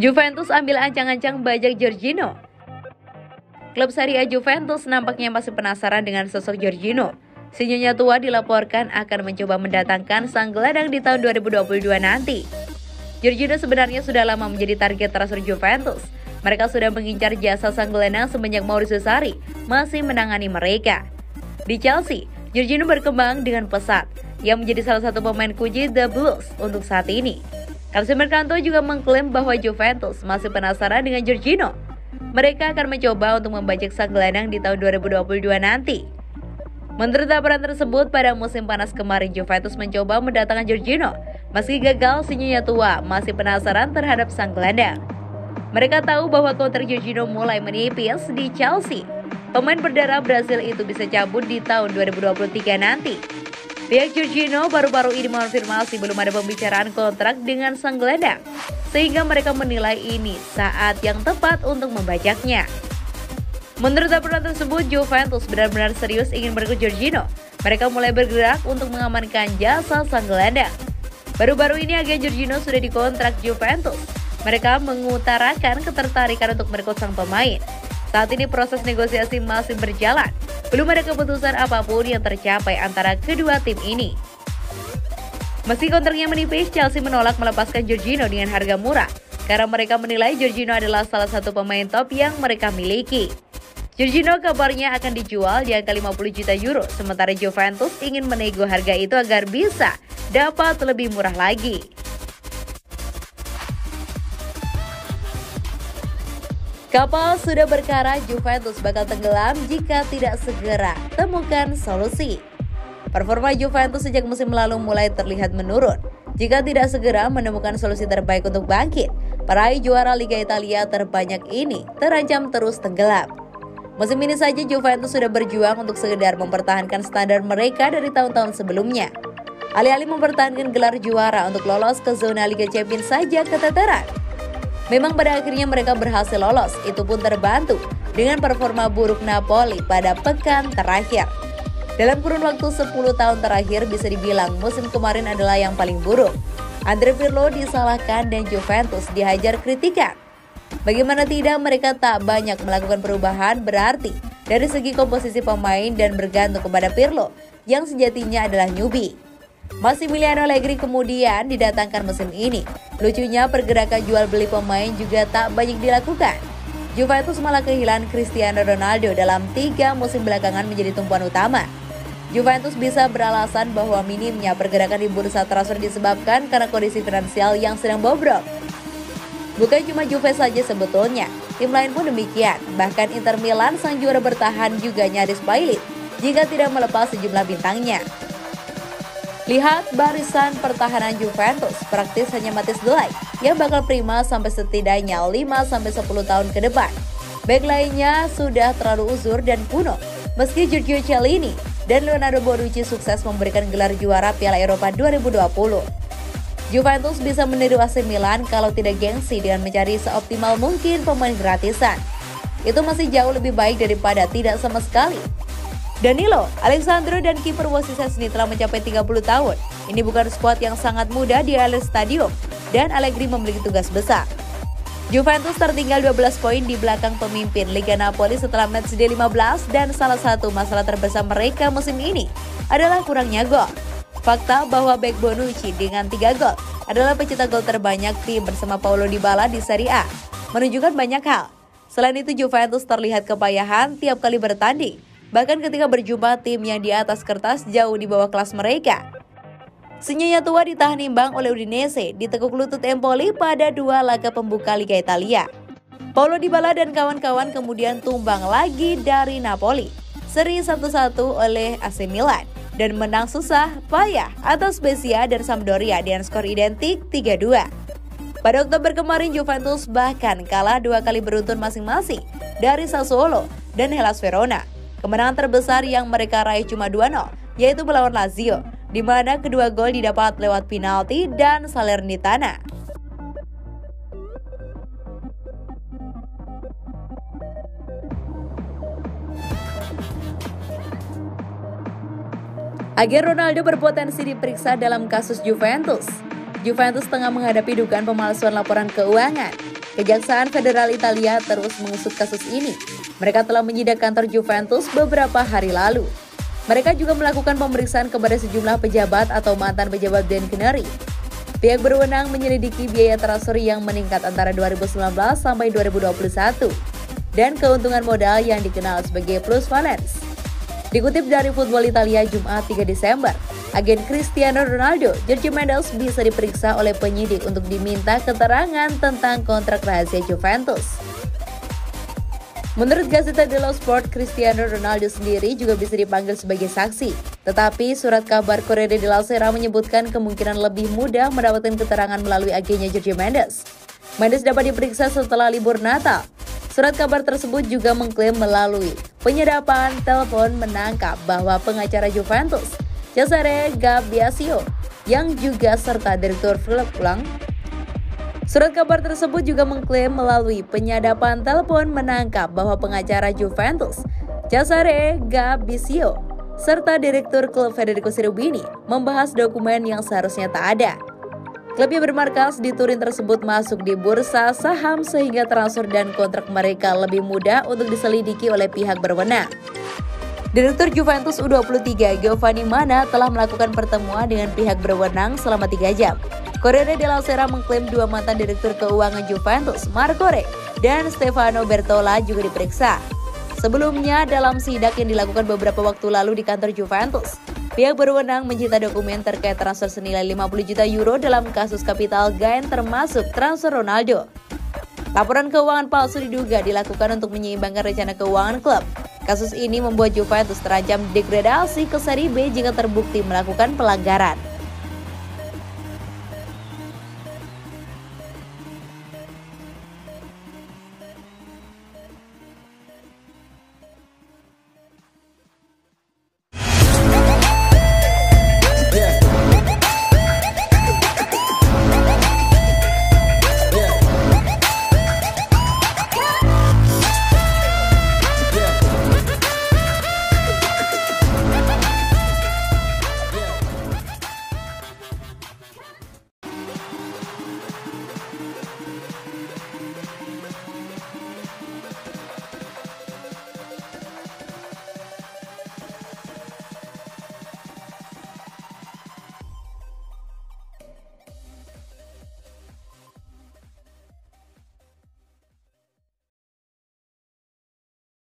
Juventus ambil ancang-ancang bajak Jorginho. Klub Serie A Juventus nampaknya masih penasaran dengan sosok Jorginho. Si nyonya tua dilaporkan akan mencoba mendatangkan sang gelandang di tahun 2022 nanti. Jorginho sebenarnya sudah lama menjadi target transfer Juventus. Mereka sudah mengincar jasa sang gelandang semenjak Maurizio Sarri masih menangani mereka. Di Chelsea, Jorginho berkembang dengan pesat. Ia menjadi salah satu pemain kunci The Blues untuk saat ini. Calcio Mercato juga mengklaim bahwa Juventus masih penasaran dengan Jorginho. Mereka akan mencoba untuk membajak sang gelandang di tahun 2022 nanti. Menurut laporan tersebut, pada musim panas kemarin Juventus mencoba mendatangkan Jorginho. Meski gagal, si nyonya tua masih penasaran terhadap sang gelandang. Mereka tahu bahwa kontrak Jorginho mulai menipis di Chelsea. Pemain berdarah Brasil itu bisa cabut di tahun 2023 nanti. Pihak Jorginho baru-baru ini mengonfirmasi belum ada pembicaraan kontrak dengan sang gelandang, sehingga mereka menilai ini saat yang tepat untuk membajaknya. Menurut laporan tersebut, Juventus benar-benar serius ingin merekrut Jorginho. Mereka mulai bergerak untuk mengamankan jasa sang gelandang. Baru-baru ini agen Jorginho sudah dikontrak Juventus. Mereka mengutarakan ketertarikan untuk merekrut sang pemain. Saat ini proses negosiasi masih berjalan. Belum ada keputusan apapun yang tercapai antara kedua tim ini. Meski kontraknya menipis, Chelsea menolak melepaskan Jorginho dengan harga murah karena mereka menilai Jorginho adalah salah satu pemain top yang mereka miliki. Jorginho kabarnya akan dijual di angka 50 juta euro, sementara Juventus ingin menego harga itu agar bisa dapat lebih murah lagi. Kapal sudah berkarat, Juventus bakal tenggelam jika tidak segera temukan solusi. Performa Juventus sejak musim lalu mulai terlihat menurun. Jika tidak segera menemukan solusi terbaik untuk bangkit, peraih juara Liga Italia terbanyak ini terancam terus tenggelam. Musim ini saja Juventus sudah berjuang untuk sekedar mempertahankan standar mereka dari tahun-tahun sebelumnya. Alih-alih mempertahankan gelar juara untuk lolos ke zona Liga Champions saja keteteran. Memang pada akhirnya mereka berhasil lolos, itu pun terbantu dengan performa buruk Napoli pada pekan terakhir. Dalam kurun waktu 10 tahun terakhir bisa dibilang musim kemarin adalah yang paling buruk. Andrea Pirlo disalahkan dan Juventus dihajar kritikan. Bagaimana tidak, mereka tak banyak melakukan perubahan berarti dari segi komposisi pemain dan bergantung kepada Pirlo yang sejatinya adalah newbie. Massimiliano Allegri kemudian didatangkan musim ini. Lucunya pergerakan jual beli pemain juga tak banyak dilakukan. Juventus malah kehilangan Cristiano Ronaldo dalam 3 musim belakangan menjadi tumpuan utama. Juventus bisa beralasan bahwa minimnya pergerakan di bursa transfer disebabkan karena kondisi finansial yang sedang bobrok. Bukan cuma Juve saja sebetulnya, tim lain pun demikian. Bahkan Inter Milan sang juara bertahan juga nyaris pailit jika tidak melepas sejumlah bintangnya. Lihat barisan pertahanan Juventus, praktis hanya Mathis De Ligt yang bakal prima sampai setidaknya 5-10 tahun ke depan. Back lainnya sudah terlalu uzur dan kuno. Meski Giorgio Chiellini dan Leonardo Bonucci sukses memberikan gelar juara Piala Eropa 2020. Juventus bisa meniru AC Milan kalau tidak gengsi dengan mencari seoptimal mungkin pemain gratisan. Itu masih jauh lebih baik daripada tidak sama sekali. Danilo, Alexandro dan kiper Wasit Szczęsny telah mencapai 30 tahun. Ini bukan skuad yang sangat mudah di Allianz Stadium dan Allegri memiliki tugas besar. Juventus tertinggal 12 poin di belakang pemimpin Liga Napoli setelah matchday 15 dan salah satu masalah terbesar mereka musim ini adalah kurangnya gol. Fakta bahwa bek Bonucci dengan 3 gol adalah pencetak gol terbanyak tim bersama Paulo Dybala di Serie A menunjukkan banyak hal. Selain itu Juventus terlihat kepayahan tiap kali bertanding. Bahkan ketika berjumpa tim yang di atas kertas jauh di bawah kelas mereka. Si nyonya tua ditahan imbang oleh Udinese, ditekuk lutut Empoli pada 2 laga pembuka Liga Italia. Paulo Dybala dan kawan-kawan kemudian tumbang lagi dari Napoli, seri 1-1 oleh AC Milan, dan menang susah payah atas Spezia dan Sampdoria dengan skor identik 3-2. Pada Oktober kemarin Juventus bahkan kalah 2 kali beruntun masing-masing dari Sassuolo dan Hellas Verona. Kemenangan terbesar yang mereka raih cuma 2-0, yaitu melawan Lazio, di mana kedua gol didapat lewat penalti dan Salernitana. Agen Ronaldo berpotensi diperiksa dalam kasus Juventus. Juventus tengah menghadapi dugaan pemalsuan laporan keuangan. Kejaksaan Federal Italia terus mengusut kasus ini. Mereka telah menyidak kantor Juventus beberapa hari lalu. Mereka juga melakukan pemeriksaan kepada sejumlah pejabat atau mantan pejabat Bianconeri. Pihak berwenang menyelidiki biaya transfer yang meningkat antara 2019 sampai 2021 dan keuntungan modal yang dikenal sebagai plusvalens. Dikutip dari Football Italia Jumat 3 Desember, agen Cristiano Ronaldo, Jorge Mendes bisa diperiksa oleh penyidik untuk diminta keterangan tentang kontrak rahasia Juventus. Menurut Gazzetta dello Sport, Cristiano Ronaldo sendiri juga bisa dipanggil sebagai saksi. Tetapi surat kabar Corriere della Sera menyebutkan kemungkinan lebih mudah mendapatkan keterangan melalui agennya Jorge Mendes. Mendes dapat diperiksa setelah libur Natal. Surat kabar tersebut juga mengklaim melalui penyedapan telepon menangkap bahwa pengacara Juventus, Cesare Gabbiasio, yang juga serta direktur klub ulang. Surat kabar tersebut juga mengklaim melalui penyadapan telepon menangkap bahwa pengacara Juventus, Cesare Gabbiasio, serta direktur klub Federico Cherubini membahas dokumen yang seharusnya tak ada. Klub yang bermarkas di Turin tersebut masuk di bursa saham sehingga transfer dan kontrak mereka lebih mudah untuk diselidiki oleh pihak berwenang. Direktur Juventus U23 Giovanni Manna telah melakukan pertemuan dengan pihak berwenang selama 3 jam. Corriere della Sera mengklaim dua mantan direktur keuangan Juventus, Marco Re dan Stefano Bertola juga diperiksa. Sebelumnya dalam sidak yang dilakukan beberapa waktu lalu di kantor Juventus, pihak berwenang menyita dokumen terkait transfer senilai 50 juta euro dalam kasus capital gain termasuk transfer Ronaldo. Laporan keuangan palsu diduga dilakukan untuk menyeimbangkan rencana keuangan klub. Kasus ini membuat Juventus terancam degradasi ke Serie B jika terbukti melakukan pelanggaran.